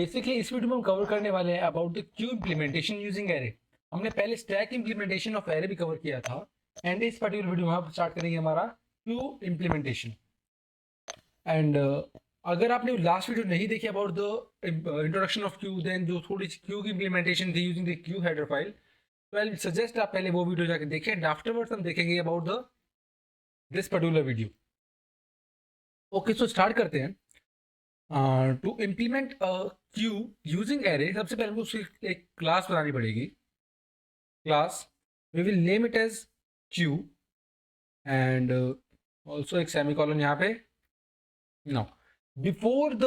Basically इस video में हम कवर करने वाले हैं about the queue implementation using array. हमने पहले स्टैक इम्प्लीमेंटेशन ऑफ एरे भी कवर किया था एंड इस पर्टिकुलर वीडियो में हम स्टार्ट करेंगे हमारा क्यू इम्प्लीमेंटेशन। एंड अगर आपने लास्ट वीडियो नहीं देखी about the introduction of queue, then जो थोड़ी सी क्यू की इम्प्लीमेंटेशन थी using the queue header file, तो आई सजेस्ट आप पहले वो वीडियो जाकर देखें एंड आफ्टरवर्ड्स हम देखेंगे about the this particular video. Okay, so start करते हैं। To implement queue using array, सबसे पहले हमको उसकी एक क्लास बनानी पड़ेगी। Class we will name it as queue and also एक सेमीकोलन यहाँ पे। Now before the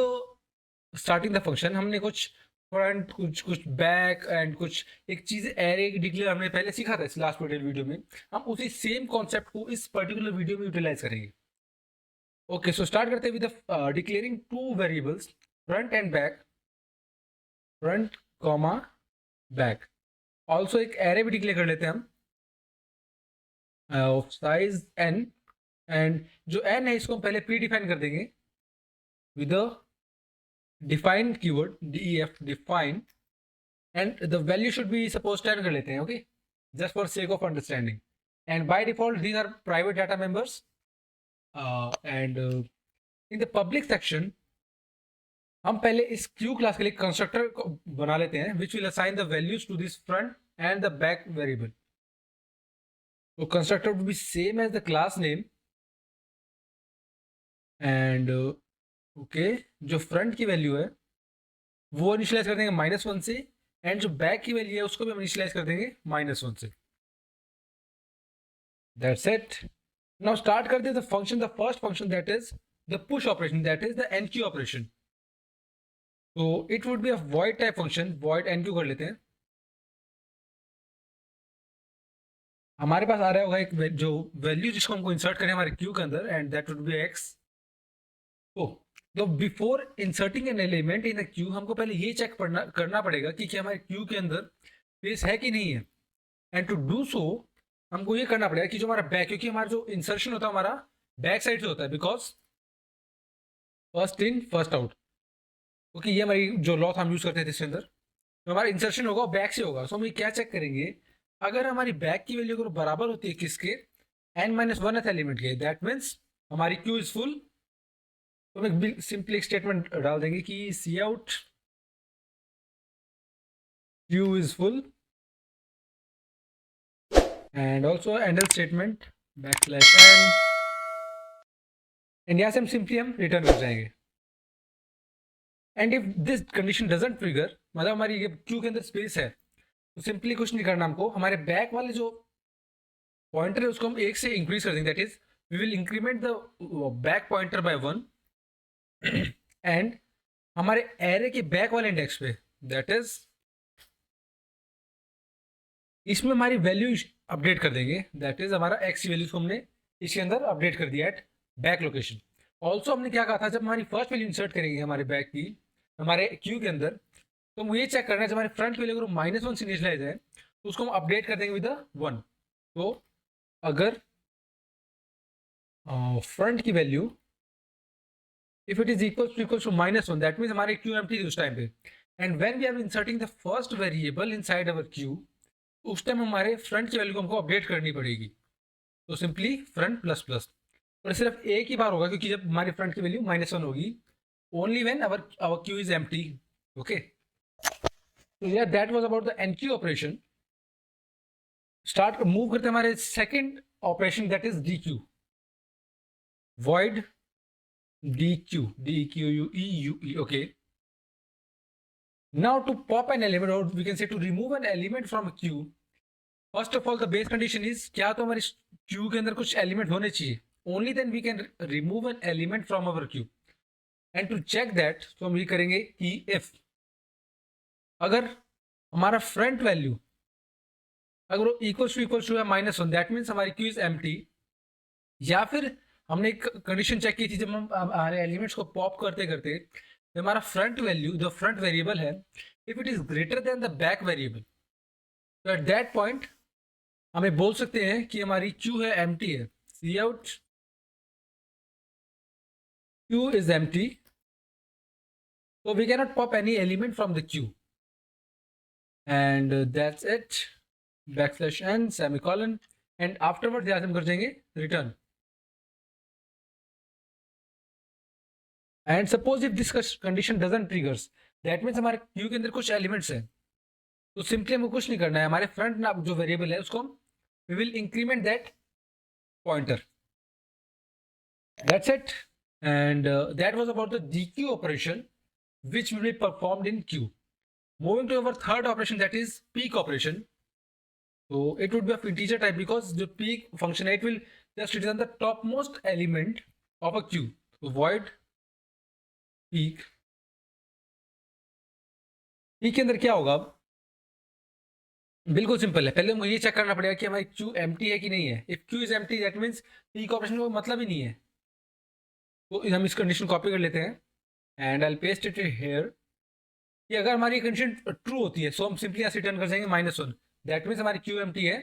starting the function हमने कुछ फ्रंट, कुछ बैक एंड कुछ एक चीज़ एरे डिक्लेयर हमने पहले सीखा था इस लास्ट वीडियो में। हम उसी सेम कॉन्सेप्ट को इस पर्टिकुलर वीडियो में यूटिलाइज करेंगे। ओके, सो स्टार्ट करते हैं with declaring two variables front end back, front comma back. Also एक एरे भी डिक्लेयर कर लेते हैं हम ऑफ साइज n, एंड जो n है इसको हम पहले प्री डिफाइन कर देंगे with a define keyword def define, and the value should be suppose 10 कर लेते हैं। Okay, just for sake of understanding. And by default these are private data members and in the public section हम पहले इस Q class के लिए constructor बना लेते हैं which will assign the values to this front and the back variable. तो constructor would be same as the class name and okay, जो फ्रंट की वैल्यू है वो इनिशियलाइज कर देंगे -1 से, एंड जो बैक की वैल्यू है उसको भी हम इनिशियलाइज कर देंगे -1 से। That's it. नाउ स्टार्ट करते हैं the function, the first function that is the push operation, that is the enqueue operation. तो it would be a void type function, void enqueue कर लेते हैं। हमारे पास आ रहा होगा एक जो वैल्यू जिसको हमको इंसर्ट करें हमारे क्यू के अंदर, and that would be x। तो before inserting an element in the Q हमको पहले ये चेक करना पड़ेगा कि क्या हमारे क्यू के अंदर स्पेस है कि नहीं है। एंड टू डू सो हमको ये करना पड़ेगा कि जो हमारा बैक, क्योंकि हमारा जो इंसर्शन होता है हमारा बैक साइड से होता है, because first in first out, क्योंकि ये हमारी जो लॉ हम यूज करते थे इसके अंदर, तो हमारा इंसर्शन होगा बैक से होगा। सो हम ये क्या चेक करेंगे, अगर हमारी बैक की वैल्यू अगर बराबर होती है किसके, n-1th एलिमेंट के, दैट मीन्स हमारी क्यू इज फुल। तो हम सिंपली एक स्टेटमेंट डाल देंगे कि C out queue is full, and also endl statement \n, and यहाँ से हम सिंपली रिटर्न कर जाएंगे। And if this condition doesn't trigger, मतलब हमारी ये क्यू के अंदर स्पेस है, तो सिंपली कुछ नहीं करना हमको, हमारे बैक वाले जो पॉइंटर है उसको हम 1 से इंक्रीज कर देंगे। That is we will increment the back pointer by 1 and हमारे एरे के बैक वाले इंडेक्स पे, दैट इज इसमें हमारी वैल्यू अपडेट कर देंगे। दैट इज हमारा एक्स की वैल्यू को हमने इसके अंदर अपडेट कर दिया एट बैक लोकेशन। ऑल्सो हमने क्या कहा था, जब हमारी फर्स्ट वैल्यू इंसर्ट करेंगे हमारे बैक की हमारे क्यू के अंदर, तो हम ये चेक करना है जब हमारे फ्रंट की वैल्यू अगर -1 से इनिशियलाइज है तो उसको हम अपडेट कर देंगे विद 1। तो अगर फ्रंट की value if it is equal to -1, that means हमारी क्यू एम्प्टी थी उस टाइम पे, and when we are inserting the first variable inside our queue, उस टाइम हमारे फ्रंट की वैल्यू को हमको अपडेट करनी पड़ेगी। तो सिंपली फ्रंट प्लस प्लस, और सिर्फ एक ही बार होगा क्योंकि जब हमारी फ्रंट की वैल्यू -1 होगी, only when our queue is empty. Okay, तो यार that was about the enqueue operation. Start move करते हैं हमारे second operation, that is dequeue, void dq, dequee। okay, now to pop an element, or we can say to remove an element from a queue, first of all the base condition is क्या तो हमारी queue के अंदर कुछ element होने चाहिए, only then we can remove an element from our queue। and to check that तो हम ये करेंगे कि if अगर हमारा front value अगर वो equals to है -1, that means हमारी queue is empty। या फिर हमने एक कंडीशन चेक की थी जब हम हमारे एलिमेंट्स को पॉप करते करते, तो हमारा फ्रंट वैल्यू जो फ्रंट वेरिएबल है, if it is greater than the back variable, तो एट दैट पॉइंट हमें बोल सकते हैं कि हमारी क्यू है एम्प्टी है। C out queue is empty So we cannot pop any element from the queue. And that's it. \n semicolon. And afterwards यहाँ से हम कर देंगे return. And suppose if this condition doesn't triggers, that means हमारे queue के अंदर कुछ elements हैं. तो simply हमको कुछ नहीं करना है. हमारे front में जो variable है उसको हम we will increment that pointer. That's it. And that was about the dequeue operation which will be performed in queue. Moving to our third operation, that is peek operation. So it would be of integer type because the peek function, it will just return the topmost element of a queue. So void peek. peek के अंदर क्या होगा? बिल्कुल simple है. पहले हमको ये check करना पड़ेगा कि हमारी क्यू एम्प्टी है कि नहीं है. If Q is empty that means peak operation का मतलब ही नहीं है. तो हम इस कंडीशन कॉपी कर लेते हैं and I will paste it here. कि अगर हमारी कंडीशन ट्रू होती है सो हम सिंपली यहाँ से रिटर्न कर देंगे -1. दैट मीन्स हमारी क्यू एम्प्टी है.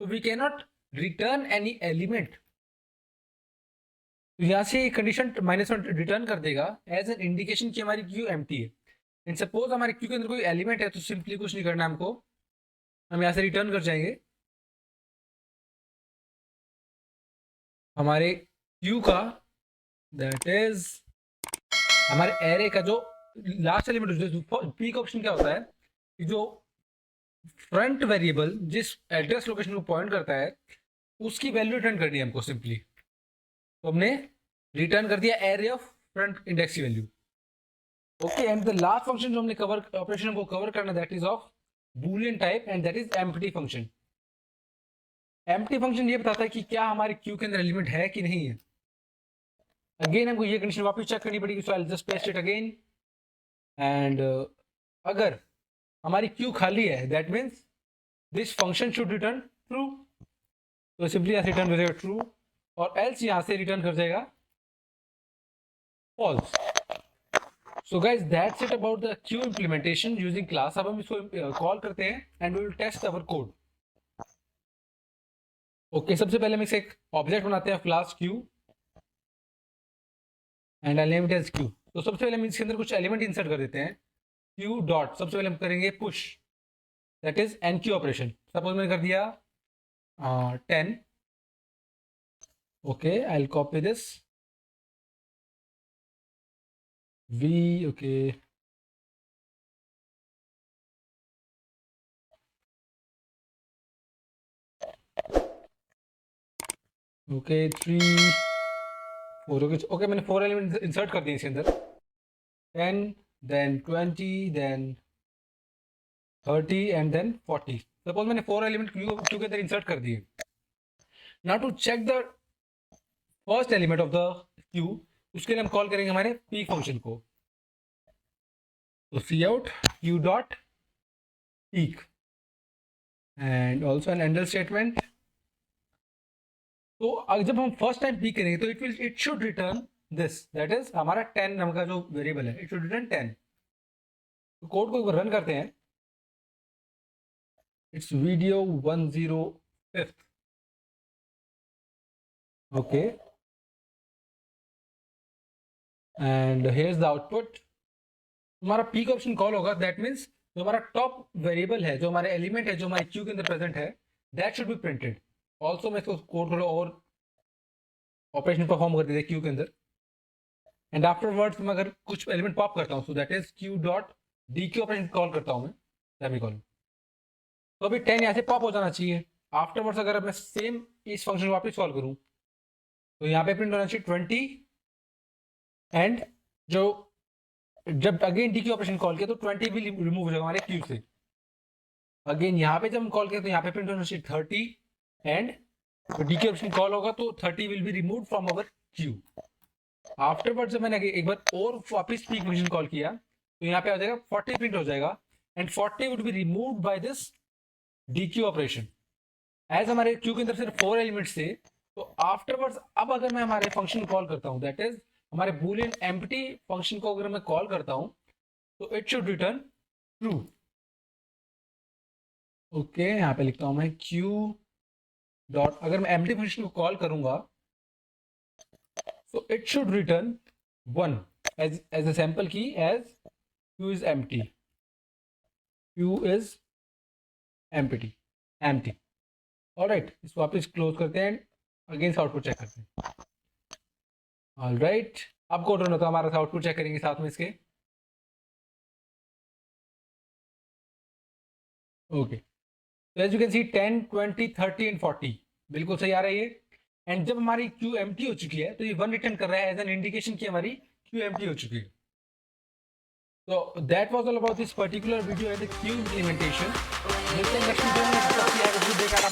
तो we can not return any element. तो यहाँ से कंडीशन -1 रिटर्न कर देगा एज एन इंडिकेशन कि हमारी क्यू एम्प्टी है. एंड सपोज हमारी क्यू के अंदर कोई एलिमेंट है तो सिंपली कुछ नहीं करना है हमको. हम यहाँ से रिटर्न कर जाएंगे हमारे क्यू का, दैट इज हमारे एरे का जो लास्ट एलिमेंट. पीक ऑप्शन क्या होता है कि जो फ्रंट वेरिएबल जिस एड्रेस लोकेशन को पॉइंट करता है उसकी वैल्यू रिटर्न करनी है हमको सिंपली. तो हमने रिटर्न कर दिया एरे ऑफ फ्रंट इंडेक्स की value. Okay. And the last function जो हमने कवर ऑपरेशन को कवर करना that is of Boolean type and that is empty function. Empty function ये बताता है कि क्या हमारे क्यू के अंदर एलिमेंट है कि नहीं है. अगेन हमको ये कंडीशन वापस चेक करनी पड़ेगी. So I will just paste it again. And अगर हमारी क्यू खाली है that means this function should return true. तो सिंपली यहाँ से रिटर्न कर देगा ट्रू और एल्स यहाँ से रिटर्न कर देगा false. So guys that's it about the queue implementation using class. अब हम इसको कॉल करते हैं and we will test our code. Okay. सबसे पहले हम इसे एक ऑब्जेक्ट बनाते हैं class queue and I name it as queue. तो सबसे पहले हम इसके अंदर कुछ एलिमेंट इंसर्ट कर देते हैं. क्यू डॉट सबसे पहले हम करेंगे push, that is enqueue operation. Suppose मैंने कर दिया 10. Okay. I will copy this v. Okay. Okay 3 4. Okay मैंने 4 एलिमेंट इंसर्ट कर दिए इसके अंदर. 10 then 20 then 30 and then 40. Suppose मैंने 4 एलिमेंट क्यू के अंदर इंसर्ट कर दिए. Now to check the first element of the queue, उसके लिए हम कॉल करेंगे हमारे पीक फंक्शन को. तो C out queue dot peek and also an endl statement. तो जब हम फर्स्ट टाइम पीक करेंगे तो it should return this, that is हमारा 10 नाम का जो वेरिएबल है. It should return 10. तो कोड को रन करते हैं. It's video 105. Okay. And here is the output. हमारा पीक ऑप्शन कॉल होगा दैट मीन्स जो हमारा टॉप वेरिएबल है, जो हमारे एलिमेंट है, जो हमारे क्यू के अंदर प्रेजेंट है, that should be printed. Also मैं इसको कोड थोड़ा और ऑपरेशन परफॉर्म कर देते क्यू के अंदर. एंड आफ्टरवर्ड्स मैं अगर कुछ एलिमेंट पॉप करता हूँ so that is Q dot D Q operation call करता हूँ मैं सेमीकोलन. तो अभी 10 यहाँ से पॉप हो जाना चाहिए. आफ्टरवर्ड्स अगर मैं सेम इस फंक्शन को वापस कॉल करूँ तो यहाँ पे प्रिंट होना चाहिए 20. एंड जो जब again D Q operation call किया तो 20 भी रिमूव हो जाएगा हमारे क्यू से. अगेन यहाँ पे जब हम कॉल किया तो यहाँ पे प्रिंट होना चाहिए 30 and D Q operation call होगा तो 30 will be remove from our Q. Afterward जब मैंने एक बार और वापस पीक फंक्शन कॉल किया तो यहाँ पे आ जाएगा 40 प्रिंट हो जाएगा and 40 would be removed by this dequeue operation. As हमारे क्यू के अंदर सिर्फ 4 एलिमेंट्स थे तो आफ्टरवर्ड्स अब अगर मैं हमारे फंक्शन कॉल करता हूँ दैट इज हमारे बूलियन एम्प्टी फंक्शन को अगर मैं कॉल करता हूँ तो it should return true. Okay. यहाँ पे लिखता हूँ मैं क्यू डॉट, अगर मैं एम्प्टी फंक्शन को कॉल करूंगा so it should return 1 as a sample key as Q is empty. Q is empty. All right, इसको वापस क्लोज करते हैं, अगेंस्ट आउटपुट चेक करते हैं. ऑल राइट, अब कोड रन होता है हमारा, आउटपुट चेक करेंगे साथ में इसके. ओके, तो as you can see 10, 20, 30 and 40 बिल्कुल सही आ रहा है ये. एंड जब हमारी क्यू एम्प्टी हो चुकी है तो ये 1 रिटर्न कर रहा है एज एन इंडिकेशन कि हमारी क्यू एम्प्टी हो चुकी है. तो that was all about this particular video and the queue implementation. मिलते हैं नेक्स्ट वीडियो में.